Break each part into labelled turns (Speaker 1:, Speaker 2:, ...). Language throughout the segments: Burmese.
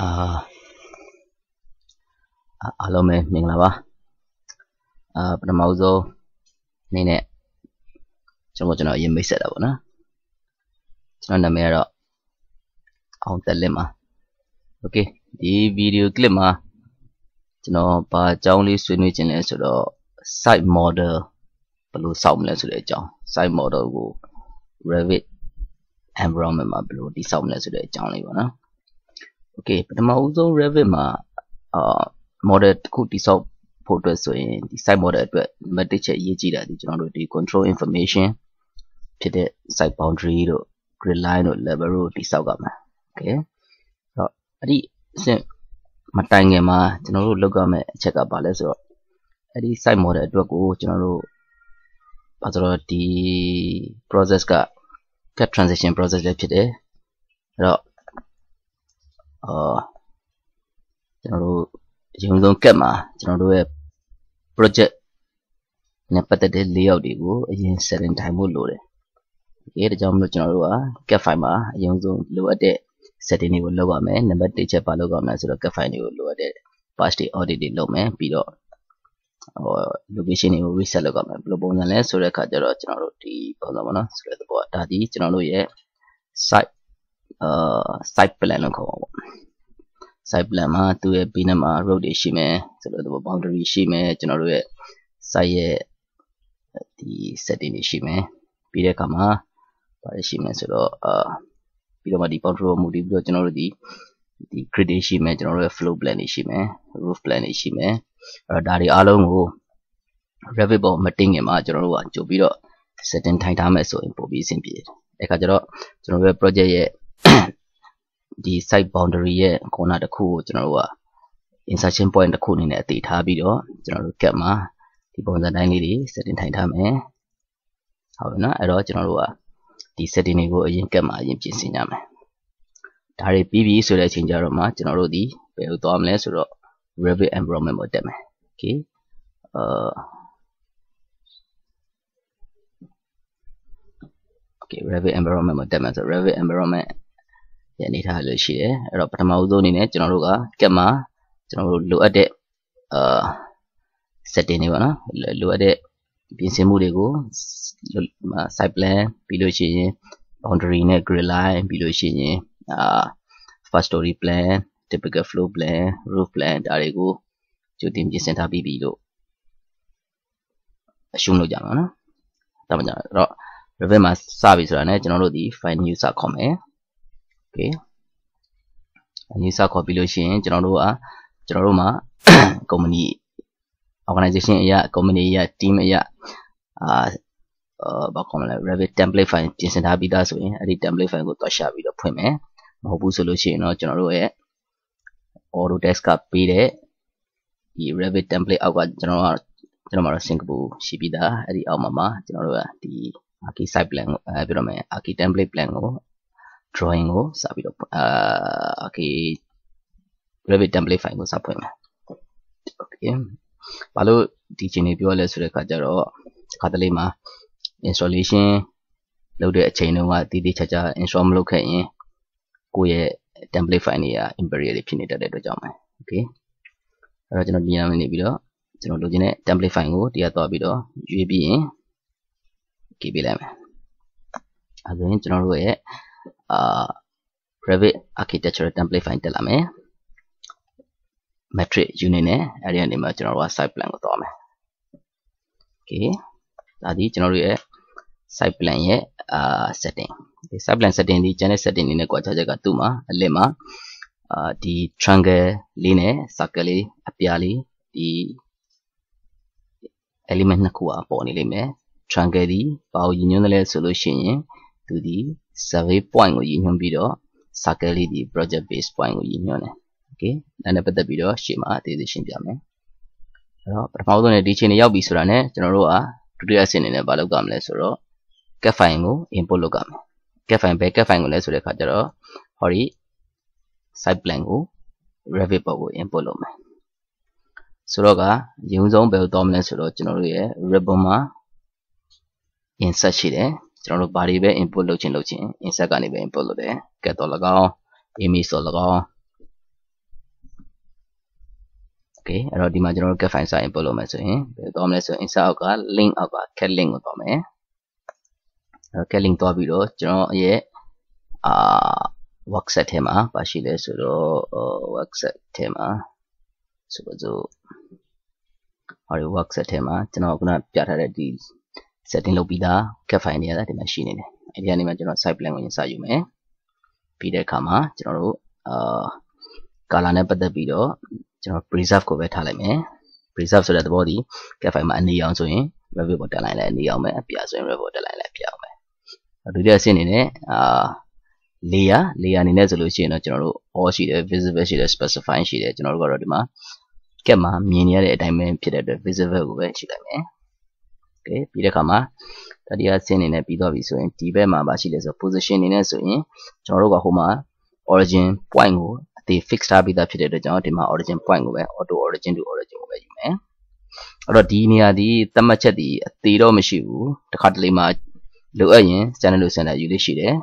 Speaker 1: အားလုံးပဲမင်္ဂလာပါပထမဆုံးအနေနဲ့ကျွန်တော်အရင်မိတ်ဆက်တာပေါ့နော်ကျွန်တော်နာမည်ကတော့အောင်သက်လင်းပါ Okay ဒီဗီဒီယိုကလစ်မှာကျွန်တော်ဘာအကြောင်းလေးဆွေးနွေးခြင်းလဲဆိုတော့ site model ဘယ်လိုစောက်မလဲဆိုတဲ့အကြောင်း site model ကို Revit environment မှာဘယ်လိုတည်ဆောက်မလဲဆိုတဲ့အကြောင်းလေးပေါ့နော် Okay ပထမဆုံး Revit မှာmodel တစ်ခုတည်ဆောက်ဖို့အတွက်ဆိုရင်ဒီ site model အတွက်နံပါတ်1ချက်အရေးကြီးတာဒီကျွန်တော်တို့ဒီ control information ဖြစ်တဲ့ site boundary တို့ grid line တို့ level တို့တည်ဆောက်ရမှာ Okay အဲ့တော့အဲ့ဒီအဆင့်မတိုင်ခင်မှာကျွန်တော်တို့လုပ်ရမယ့်အချက်ကဘာလဲဆိုတော့အဲ့ဒီ site model အတွက်ကိုကျွန်တော်တို့ဘာဆိုတော့ဒီ process က cut transition process လည်းဖြစ်တယ်အဲ့တော့ကျွန်တော်တို့အရင်ဆုံး cut မှာကျွန်တော်တို့ရဲ့ project နဲ့ပတ်သက်တဲ့ layout တွေကိုအရင် setting ထိုင်ဖို့လိုတယ်Okay ဒါကြောင့်မလို့ကျွန်တော်တို့က cut file မှာအရင်ဆုံးလိုအပ်တဲ့ setting တွေကိုလုပ်ရမယ်နံပါတ်1ချက်ပါလုပ်ရမယ်ဆိုတော့ cut file တွေကိုလိုအပ်တဲ့ patch တွေ audit တွေလုပ်မယ်ပြီးတော့location တွေကို reset လုပ်ရမယ်ဘယ်လိုပုံစံလဲဆိုတဲ့အခါကျတော့ကျွန်တော်တို့ဒီပုံစံပေါ့နော်ဆိုတဲ့သဘောဒါဒီကျွန်တော်တို့ရဲ့ site plan လို့ခေါ်ပါပေါ့ site plan မှာသူ့ရဲ့ဘေးနားမှာ road တွေရှိမယ်ဆိုတော့ boundary ရှိမယ်ကျွန်တော်တို့ရဲ့ site ရဲ့ဒီ setting တွေရှိမယ်ပြီးတဲ့အခါမှာဘာတွေရှိမယ်ဆိုတော့ပြီးတော့မှဒီ boundary ကိုမူတည်ပြီးတော့ကျွန်တော်တို့ဒီ grid တွေရှိမယ်ကျွန်တော်တို့ရဲ့ flow plan တွေရှိမယ် roof plan တွေရှိမယ်အဲ့တော့ဒါတွေအားလုံးကို Revit ပေါ်မတင်ခင်မှာကျွန်တော်တို့ကကြိုပြီးတော့ setting ထိုင်ထားမယ်ဆိုရင်ပိုပြီးအဆင်ပြေတယ်အဲ့ခါကျတော့ကျွန်တော်တို့ရဲ့ project ရဲ့ဒီ site boundary ရဲ့ corner တစ်ခုကိုကျွန်တော်တို့က insertion point တစ်ခုအနေနဲ့အတည်ထားပြီးတော့ကျွန်တော်တို့ cut မှာဒီပုံစံတိုင်းလေးတွေ setting ထိုင်ထားမယ်ဟုတ်ပြီနော်အဲ့တော့ကျွန်တော်တို့ကဒီ setting တွေကိုအရင် cut မှာအရင်ပြင်ဆင်ကြမယ်ဒါတွေပြီးပြီဆိုတဲ့အချိန်ကျတော့မှကျွန်တော်တို့ဒီဘယ်လိုသွားမလဲဆိုတော့ Revit environment ပေါ်တက်မယ် Okay Okay Revit environment မှာတက်မယ်ဆို Revit environment ရဲ့အနေထားလို့ရှိတယ်အဲ့တော့ပထမဦးဆုံးအနေနဲ့ကျွန်တော်တို့က cut မှာကျွန်တော်တို့လိုအပ်တဲ့setting တွေပေါ့နော်လိုအပ်တဲ့ပြင်ဆင်မှုတွေကို site plan ပြီးလို့ရှိရင် boundary နဲ့ grid line ပြီးလို့ရှိရင်first story plan typical flow plan roof plan ဒါတွေကိုကြိုတင်ပြင်ဆင်ထားပြီးပြီလို့အရှုံးလို့ကြမှာနော်ဒါမှမဟုတ်တော့ Revit မှာစပြီဆိုတာနဲ့ကျွန်တော်တို့ဒီ file new စခေါ်မယ် Okay new စခေါ်ပြီးလို့ရှိရင်ကျွန်တော်တို့မှာ company organization အရာ company အရာ team အရာဘာခေါ်မလဲ Revit template file ပြင်ဆင်ထားပြီးသားဆိုရင်အဲ့ဒီ template file ကိုတွားရှာပြီးတော့ဖွင့်မယ်မဟုတ်ဘူးဆိုလို့ရှိရင်တော့ကျွန်တော်တို့ရဲ့ Autodesk ကပေးတဲ့ဒီ Revit template အောက်ကကျွန်တော်မှာတော့ Singapore ရှိပြီးသားအဲ့ဒီအောက်မှာကျွန်တော်တို့ကဒီ Archi site plan ကိုပြတော့မယ် Archi template plan ကို drawing ကိုစပြီးတော့Archi Revit template file ကိုစဖွင့်မယ် Okay ဘာလို့ဒီချိန်နေပြောလဲဆိုတဲ့အခါကျတော့ခါတလေမှာ installation လုပ်တဲ့အချိန်တုန်းကတည်တည်ချာချာ install မလုပ်ခဲ့ရင်ကိုယ့်ရဲ့ template file တွေက inferior တွေဖြစ်နေတတ်တဲ့အတွက်ကြောင့်ပဲ Okay အဲ့တော့ကျွန်တော်ဒီနားနေပြီးတော့ကျွန်တော်လိုချင်တဲ့ template file ကိုတရားသွားပြီးတော့ရွေးပြီးရင် Okay ပေးလိုက်မယ်အဲ့ဒါရင်ကျွန်တော်တို့ရဲ့Revit architectural template file တက်လာမယ် metric unit နဲ့အဲ့ဒီကနေမှကျွန်တော်တို့က site plan ကိုသွားမယ် Okay ဒါဒီကျွန်တော်တို့ရဲ့ site plan ရဲ့ setting ဒီ site plan setting ဒီ channel setting တွေနဲ့ကွာခြားချက်ကသူ့မှာအလစ်မှာဒီ triangle လေးနဲ့ circle လေးအပြားလေးဒီ element နှစ်ခုပေါ်နေလိမ့်မယ် triangle ဒီဘာကိုရည်ညွှန်းတယ်လဲဆိုလို့ရှိရင်သူဒီ survey point ကိုရည်ညွှန်းပြီးတော့ circle လေးဒီ project base point ကိုရည်ညွှန်းတယ် Okay ဒါနဲ့ပတ်သက်ပြီးတော့ရှေ့မှာအသေးစိတ်ရှင်းပြမယ်အဲ့တော့ပထမဆုံးနဲ့ဒီချိန်နေရောက်ပြီဆိုတာနဲ့ကျွန်တော်တို့ကဒုတိယအဆင့်အနေနဲ့ဘာလုပ်ကြမလဲဆိုတော့ cut file ကို import လုပ်ကြမယ် cut file ဘယ် cut file ကိုလဲဆိုတဲ့အခါကျတော့ဟောဒီ site plan ကို Revit ပေါ်ကို import လုပ်မယ်ဆိုတော့ကရုံဆုံးဘယ်လိုသွားမလဲဆိုတော့ကျွန်တော်တို့ရဲ့ ribbon မှာ insert ရှိတယ်ကျွန်တော်တို့ဘာတွေပဲ input လုပ်ချင် insert ကနေပဲ input လုပ်တယ် cut တော့၎င်း image တော့၎င်း okay အဲ့တော့ဒီမှာကျွန်တော်တို့ get file စာ input လုပ်မယ်ဆိုရင်ဘယ်သွားမလဲဆိုရင် insert အောက်က link အောက်က get link ကိုသွားမယ်အဲ့တော့ get link သွားပြီးတော့ကျွန်တော်ရဲ့work set ထဲမှာပါရှိလဲဆိုတော့ work set ထဲမှာဆိုတော့ဟောဒီ work set ထဲမှာကျွန်တော်ခုနပြထားတဲ့ဒီ setting လုပ်ပြီးသား get file နေရာဒီမှာရှိနေတယ်အဲ့ဒီကနေမှကျွန်တော် site plan ကိုရင်စယူမယ်ပြီးတဲ့အခါမှာကျွန်တော်တို့color နဲ့ပတ်သက်ပြီးတော့ကျွန်တော် preserve ကိုပဲထားလိုက်မယ် preserve ဆိုတဲ့သဘောဒီ get file မှာအနေအောင်ဆိုရင် review ပေါ်တက်လိုက်လဲအနေအောင်ပဲအပြဆိုရင် review ပေါ်တက်လိုက်လဲအပြအောင်ပဲဒုတိယအဆင့်အနေနဲ့layer အနေနဲ့ဆိုလို့ရှိရင်တော့ကျွန်တော်တို့ all ရှိတယ် visible ရှိတယ် specify ရှိတယ်ကျွန်တော်တို့ကတော့ဒီမှာ get မှာမြင်နေရတဲ့အတိုင်းပဲဖြစ်တဲ့အတွက် visible ကိုပဲရှိလိုက်မယ် okay ပြီးတဲ့အခါမှာတတိယအဆင့်အနေနဲ့ပြီးသွားပြီဆိုရင်ဒီဘက်မှာပါရှိလဲဆို position အနေနဲ့ဆိုရင်ကျွန်တော်တို့ကဟိုမှာ origin point ကိုအသေး fix ထားပြီးသားဖြစ်တဲ့အတွက်ကျွန်တော်ဒီမှာ origin point ကိုပဲ auto origin to origin ကိုပဲယူမယ်အဲ့တော့ဒီနေရာဒီသတ်မှတ်ချက်ဒီအသေးတော့မရှိဘူးတစ်ခါတလေမှာလိုအပ်ရင် standard လို့ standard ယူလို့ရှိတယ်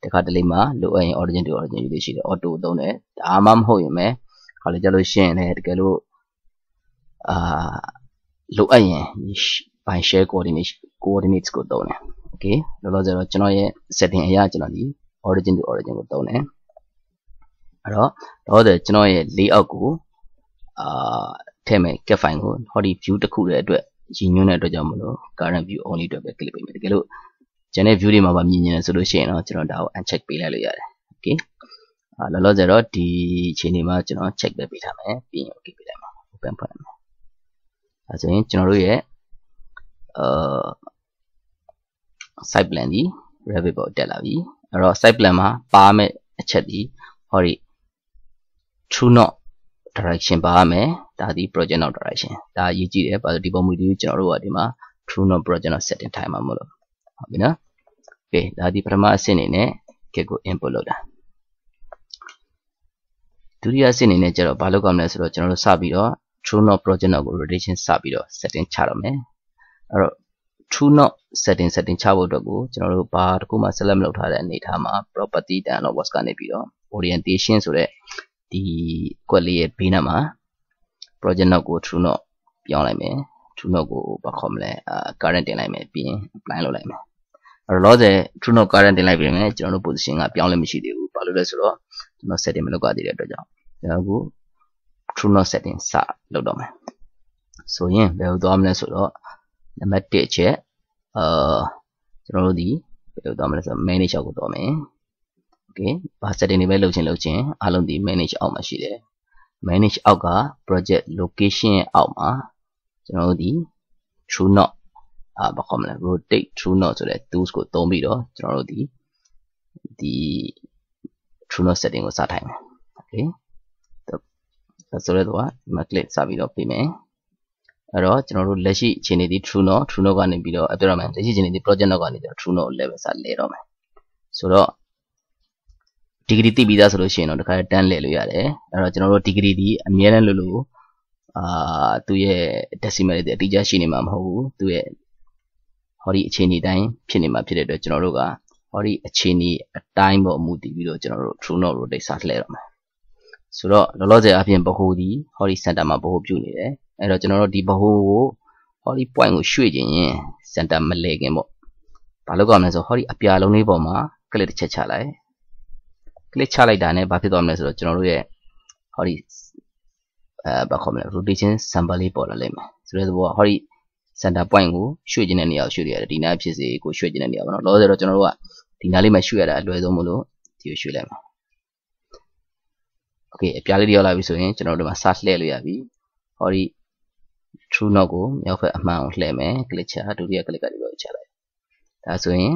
Speaker 1: တစ်ခါတလေမှာလိုအပ်ရင် origin to origin ယူလို့ရှိတယ် auto သုံးတယ်ဒါမှမဟုတ်ရင်ပဲခါလေကြလို့ရှိရင်လည်းတကယ်လို့လိုအပ်ရင် by share coordinates ကိုသုံးတယ် okay လောလောဆယ်တော့ကျွန်တော်ရဲ့ setting အရာကျွန်တော်ဒီ origin to origin ကိုသုံးတယ်အဲ့တော့လောလောဆယ်ကျွန်တော်ရဲ့ layout ကိုထည့်မယ် get file ကိုဟောဒီ view တစ်ခုရဲ့အတွက်ရည်ညွှန်းတဲ့အတွက်ကြောင့်မလို့ current view only အတွက်ပဲ click ပေးမယ်တကယ်လို့ကျန်တဲ့ view တွေမှာပါမြင်နေတယ်ဆိုလို့ရှိရင်တော့ကျွန်တော်ဒါကို uncheck ပေးလိုက်လို့ရတယ် okay လောလောဆယ်တော့ဒီအချိန်ဒီမှာကျွန်တော် check ပဲပေးထားမယ်ပြီးရင် okay ပေးလိုက်မယ် open ဖွင့်လိုက်မယ်အဲဆိုရင်ကျွန်တော်တို့ရဲ့ site plan ဒီ Revit ပေါ်တက်လာပြီအဲ့တော့ site plan မှာပါမယ့်အချက်ဒီဟောဒီ true not direction ပါမယ်ဒါဒီ project not direction ဒါအရေးကြီးတယ်ဘာလို့ဒီပုံမူတွေကျွန်တော်တို့ကဒီမှာ true not project not setting ထိုင်မှာမလို့ဟုတ်ပြီနော် okay ဒါဒီပထမအဆင့်အနေနဲ့ get ကို input လုပ်တာဒုတိယအဆင့်အနေနဲ့ကျတော့ဘာလုပ်ကြမလဲဆိုတော့ကျွန်တော်တို့စပြီးတော့ true not project not ကို rotation စပြီးတော့ setting ချတော့မယ်အဲ့တော့ true not setting ချဖို့အတွက်ကိုကျွန်တော်တို့ဘာတစ်ခုမှ select မလုပ်ထားတဲ့အနေထားမှာ property dialog box ကနေပြီးတော့ orientation ဆိုတဲ့ဒီကွက်လေးရဲ့ဘေးနားမှာ project not ကို true not ပြောင်းလိုက်မယ် true not ကိုဘာခေါ်မလဲcurrent တင်လိုက်မယ်ပြီးရင် apply လုပ်လိုက်မယ်အဲ့တော့လောဆယ် true not current တင်လိုက်ပြီမယ်ကျွန်တော်တို့ position ကပြောင်းလဲမရှိသေးဘူးဘာလို့လဲဆိုတော့ကျွန်တော် setting မလုပ်ရသေးတဲ့အတွက်ကြောင့်ကျွန်တော်ကို true not setting စလုပ်တော့မယ်ဆိုရင်ဘယ်လိုသွားမလဲဆိုတော့နံပါတ်1အချက်ကျွန်တော်တို့ဒီဘယ်လိုသွားမလဲဆိုတော့ manage အောက်ကိုသွားမယ် okay ဘာ setting တွေပဲလုပ်ချင်းအားလုံးဒီ manage အောက်မှာရှိတယ် manage အောက်က project location ရဲ့အောက်မှာကျွန်တော်တို့ဒီ true not ဘာခေါ်မလဲ rotate true not ဆိုတဲ့ tools ကိုသုံးပြီးတော့ကျွန်တော်တို့ဒီ true not setting ကိုစထိုင်မယ် okay ဒါဆိုတော့ဒီမှာ click စပြီးတော့ပြင်မယ်အဲ့တော့ကျွန်တော်တို့လက်ရှိအခြေအနေဒီ true not ကနေပြီးတော့ပြောရမယ်လက်ရှိအခြေအနေဒီ project not ကနေပြီးတော့ true not level စလဲတော့မယ်ဆိုတော့ degree သိပြီးသားဆိုလို့ရှိရင်တော့တခါတန်းလဲလို့ရတယ်အဲ့တော့ကျွန်တော်တို့ degree ဒီအမြဲတမ်းလို့သူ့ရဲ့ decimal တွေအတိအကျရှိနေမှာမဟုတ်ဘူးသူ့ရဲ့ဟောဒီအခြေအနေတိုင်းဖြစ်နေမှာဖြစ်တဲ့အတွက်ကျွန်တော်တို့ကဟောဒီအခြေအနေအတိုင်းပေါ်မူတည်ပြီးတော့ကျွန်တော်တို့ true not rotate စလှည့်တော့မယ်ဆိုတော့လောလောဆယ်အပြင်ဗဟိုဒီဟောဒီ center မှာဗဟိုပြုနေတယ်အဲ့တော့ကျွန်တော်တို့ဒီဗဟိုကိုဟောဒီ point ကိုရွှေ့ခြင်းရင် center မလဲခင်ပေါ့ဘာလို့ကောင်းလဲဆိုဟောဒီအပြာလုံးလေးပေါ်မှာ click တစ်ချက်ချလိုက် click ချလိုက်တာနဲ့ဘာဖြစ်သွားမလဲဆိုတော့ကျွန်တော်တို့ရဲ့ဟောဒီဘာခေါ်မလဲ rotation sample လေးပေါ်လာလိမ့်မယ်ဆိုတဲ့သဘောကဟောဒီ center point ကိုရွှေ့ခြင်းတဲ့နေရာကိုရွှေ့ရတယ်ဒီနားဖြစ်စေကိုရွှေ့ခြင်းတဲ့နေရာပေါ့နော်လောလောဆယ်တော့ကျွန်တော်တို့ကဒီနားလေးမှာရွှေ့ရတာအလွယ်ဆုံးမလို့ဒီကိုရွှေ့လိုက်မယ် okay အပြားလေးတွေရောက်လာပြီဆိုရင်ကျွန်တော်တို့မှာစလှည့်လို့ရပြီဟောဒီ true not ကိုမြောက်ဘက်အမှန်ကိုလှည့်မယ် click ချဒုတိယ click ကနေပြီးချလိုက်ဒါဆိုရင်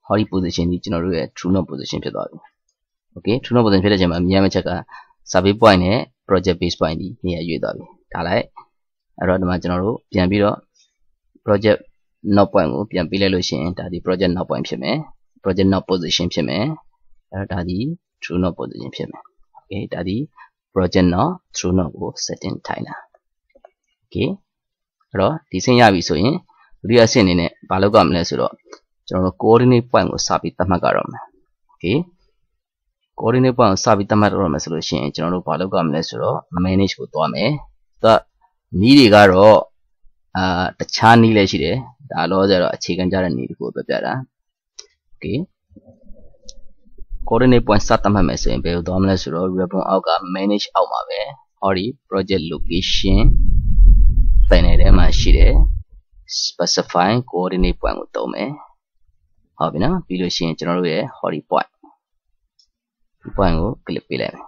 Speaker 1: ဟောဒီ position ဒီကျွန်တော်တို့ရဲ့ true not position ဖြစ်သွားပြီ okay true not position ဖြစ်တဲ့အချိန်မှာအများမချက်က survey point နဲ့ project base point ဒီနေရာရွေးသွားပြီဒါလိုက်အဲ့တော့ဒီမှာကျွန်တော်တို့ပြန်ပြီးတော့ project not point ကိုပြန်ပေးလိုက်လို့ရှိရင်ဒါဒီ project not point ဖြစ်မယ် project not position ဖြစ်မယ်အဲ့တော့ဒါဒီ true not position ဖြစ်မယ် okay ဒါဒီ project not true not ကို setting ထိုင်တာ okay အဲ့တော့ဒီဆင်းရပြီဆိုရင်ဒုတိယဆင့်အနေနဲ့ဘာလုပ်ကြမလဲဆိုတော့ကျွန်တော်တို့ coordinate point ကိုစပြီးသတ်မှတ်ကြတော့မယ် okay coordinate point ကိုစပြီးသတ်မှတ်တော့မယ်ဆိုလို့ရှိရင်ကျွန်တော်တို့ဘာလုပ်ကြမလဲဆိုတော့ manage ကိုသွားမယ်သူကနည်းတွေကတော့တခြားနည်းလည်းရှိတယ်ဒါလောဆယ်တော့အခြေခံကြတဲ့နည်းတခုကိုပြတာ okay coordinate point စသတ်မှတ်မယ်ဆိုရင်ဘယ်လိုသွားမလဲဆိုတော့ ribbon အောက်က manage အောက်မှာပဲဟောဒီ project location panel ထဲမှာရှိတယ် specify coordinate point ကိုသုံးမယ်ဟုတ်ပြီနော်ပြီးလို့ရှိရင်ကျွန်တော်တို့ရဲ့ဟောဒီ point ဒီ point ကို click ပေးလိုက်မယ်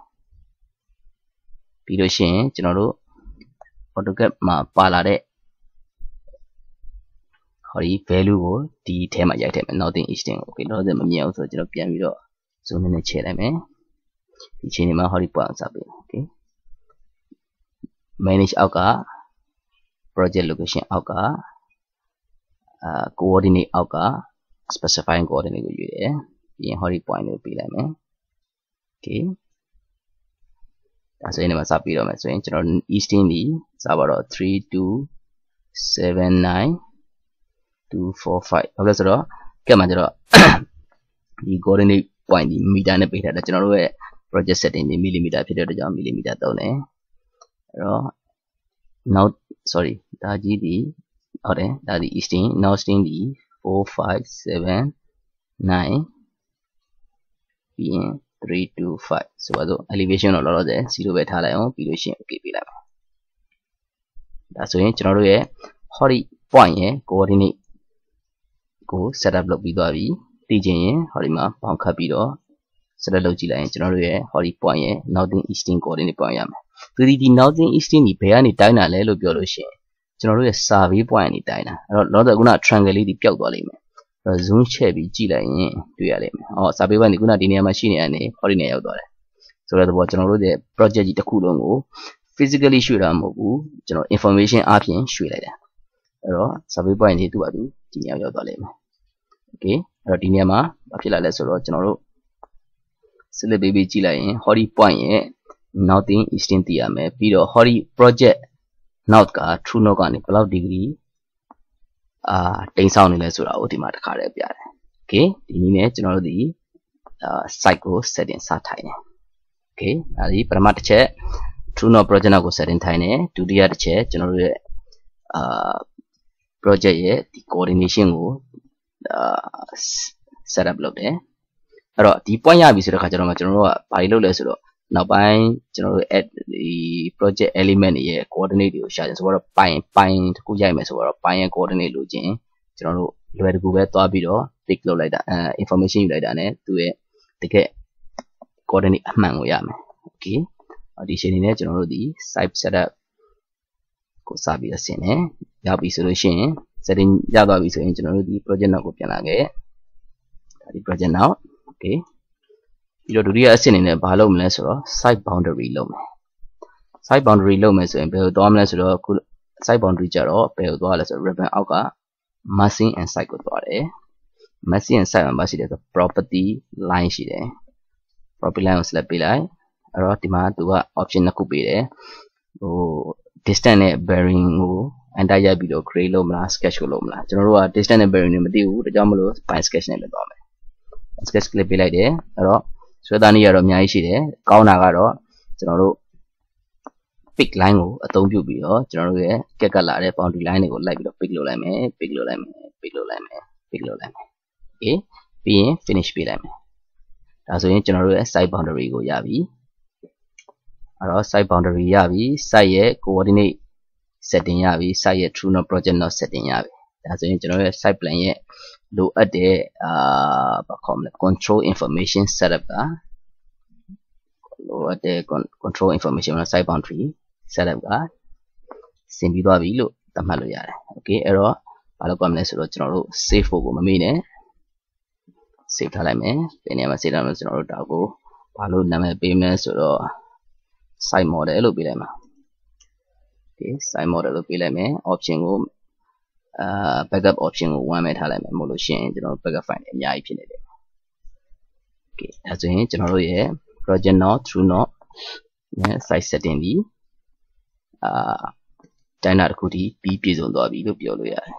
Speaker 1: ပြီးလို့ရှိရင်ကျွန်တော်တို့ AutoCAD မှာပါလာတဲ့ဟောဒီ value ကိုဒီထဲမှာရိုက်ထည့်မယ် northern eastern ကို okay တော့မမြင်အောင်ဆိုတော့ကျွန်တော်ပြန်ပြီးတော့ zoom နဲ့ချဲ့လိုက်မယ်ဒီချိန်ဒီမှာဟောဒီ point ကိုစပေးမယ် okay manage အောက်က project location အောက်ကcoordinate အောက်က specify coordinate ကိုရွေးတယ်ပြီးရင်ဟောဒီ point ကိုပေးလိုက်မယ် okay ဒါဆိုရင်ဒီမှာစပြီးတော့မယ်ဆိုရင်ကျွန်တော် eastern ဒီစပါတော့3279245ဟုတ်လဲဆိုတော့ကဲမှာကျတော့ဒီ coordinate point ဒီမီတာနဲ့ပေးထားတာကျွန်တော်တို့ရဲ့ project setting ဒီ millimeter ဖြစ်တဲ့အတွက်ကြောင့် millimeter သုံးတယ်အဲ့တော့ now sorry ဒါကြီးဒီဟုတ်တယ်ဒါဒီ eastern northern ဒီ4579ပြီးရင်325ဆိုတော့ elevation တော့လောလောဆယ်0ပဲထားလိုက်အောင်ပြီးလို့ရှိရင် okay ပေးလိုက်ပါဒါဆိုရင်ကျွန်တော်တို့ရဲ့ ဟောဒီ point ရဲ့ coordinate ကို set up လုပ်ပြီးသွားပြီသိချင်ရင်ဟောဒီမှာပေါင်းခတ်ပြီးတော့ set up လုပ်ကြည့်လိုက်ရင်ကျွန်တော်တို့ရဲ့ဟောဒီ point ရဲ့ northern eastern coordinate point ရမယ်ဒီ northern eastern ဒီဘယ်ကနေတိုင်းတာလဲလို့ပြောလို့ရှိရင်ကျွန်တော်တို့ရဲ့ survey point ကနေတိုင်းတာအဲ့တော့လောဆယ်ခုန triangle လေးဒီပျောက်သွားလိမ့်မယ်အဲ့တော့ zoom ချဲ့ပြီးကြည့်လိုက်ရင်တွေ့ရလိမ့်မယ်survey point ဒီခုနဒီနေရာမှာရှိနေရနေဟောဒီနေရာရောက်သွားတယ်ဆိုတော့ကျွန်တော်တို့ရဲ့ project ကြီးတစ်ခုလုံးကို physically ရွှေ့တာမဟုတ်ဘူးကျွန်တော် information အပြင်ရွှေ့လိုက်တာအဲ့တော့ survey point တွေသူ့ဘာသူဒီနေရာရောက်သွားလိမ့်မယ် okay အဲ့တော့ဒီနေရာမှာဘာဖြစ်လာလဲဆိုတော့ကျွန်တော်တို့ select ပေးပြီးကြည့်လိုက်ရင်ဟောဒီ point ရဲ့ northern eastern သိရမယ်ပြီးတော့ဟောဒီ project north က true north ကနေဘယ်လောက် degree တိမ်ဆောင်နေလဲဆိုတာကိုဒီမှာတစ်ခါတည်းပြတယ် okay ဒီနည်းနဲ့ကျွန်တော်တို့ဒီsite ကို setting စထိုင်တယ် okay ဒါဒီပထမတစ်ချက် true north project north ကို setting ထိုင်တယ်ဒုတိယတစ်ချက်ကျွန်တော်တို့ရဲ့project ရဲ့ဒီ coordination ကိုset up လုပ်တယ်အဲ့တော့ဒီ point ရပြီဆိုတဲ့ခါကျတော့ကျွန်တော်တို့ကဘာတွေလုပ်လဲဆိုတော့နောက်ပိုင်းကျွန်တော်တို့ add ဒီ project element တွေရဲ့ coordinate တွေကိုရှာတယ်ဆိုတော့ပိုင်းတစ်ခုရိုက်မယ်ဆိုတော့ပိုင်းရဲ့ coordinate လိုချင်ကျွန်တော်တို့လွယ်တကူပဲသွားပြီးတော့ pick လုပ်လိုက်တာinformation ယူလိုက်တာ ਨੇ သူ့ရဲ့တကယ် coordinate အမှန်ကိုရမယ် okay ဒီချိန်နေနဲ့ကျွန်တော်တို့ဒီ site setup ကိုစပြီးတော့ဆင်တယ်ရောက်ပြီဆိုလို့ရှိရင် setting ရသွားပြီဆိုရင်ကျွန်တော်တို့ဒီ project note ကိုပြန်လာခဲ့ဒါဒီ project note okay ပြီးတော့ဒုတိယအဆင့်အနေနဲ့ဘာလုပ်မလဲဆိုတော့ site boundary လုပ်မယ် site boundary လုပ်မယ်ဆိုရင်ဘယ်လိုသွားမလဲဆိုတော့ခု site boundary ကြတော့ဘယ်လိုသွားလဲဆိုတော့ ribbon အောက်က massing and site ကိုသွားတယ် massing and site မှာရှိတယ်ဆို property line ရှိတယ် property line ကို select ပေးလိုက်အဲ့တော့ဒီမှာသူက option နှစ်ခုပေးတယ်ဟို distance နဲ့ bearing ကို enter ရိုက်ပြီးတော့ create လုပ်မလား sketch ကိုလုပ်မလားကျွန်တော်တို့က distance နဲ့ bearing တွေမသိဘူးဒါကြောင့်မလို့ by sketch နဲ့ပဲသွားမယ် sketch click ပေးလိုက်တယ်အဲ့တော့ဆွဲသားနည်းကတော့အများကြီးရှိတယ်ကောင်းတာကတော့ကျွန်တော်တို့ pick line ကိုအသုံးပြုပြီးတော့ကျွန်တော်တို့ရဲ့ကက်ကလာတဲ့ boundary line တွေကိုလိုက်ပြီးတော့ pick လုပ်လိုက်မယ် pick လုပ်လိုက်မယ် pick လုပ်လိုက်မယ် pick လုပ်လိုက်မယ် okay ပြီးရင် finish ပေးလိုက်မယ်ဒါဆိုရင်ကျွန်တော်တို့ရဲ့ site boundary ကိုရပြီအဲ့တော့ site boundary ရပြီ site ရဲ့ coordinate setting ရပြီ site ရဲ့ true north project north setting ရပြီဒါဆိုရင်ကျွန်တော်ရဲ့ site plan ရဲ့လိုအပ်တဲ့ဘာခေါ်မလဲ control information setup ကလိုအပ်တဲ့ control information နဲ့ site boundary setup ကဆင်ပြီးသွားပြီလို့သတ်မှတ်လို့ရတယ် okay အဲ့တော့ဘာလုပ်ရမလဲဆိုတော့ကျွန်တော်တို့ save ဖို့ကိုမမေ့နဲ့ save ထားလိုက်မယ်ဒီနေရာမှာ save ထားမယ်ကျွန်တော်တို့ဒါကိုဘာလို့နာမည်ပေးမလဲဆိုတော့ site model လို့ပေးလိုက်မှာ okay site model လို့ပေးလိုက်မယ် option ကိုbackup option ကို1ပဲထားလိုက်မယ်မဟုတ်လို့ရှိရင်ကျွန်တော် backup file တွေအများကြီးဖြစ်နေတယ် okay ဒါဆိုရင်ကျွန်တော်တို့ရဲ့ project north true north နဲ့ site setting ဒီတိုင်းတာတစ်ခုတည်းပြီးပြည့်စုံသွားပြီလို့ပြောလို့ရတယ်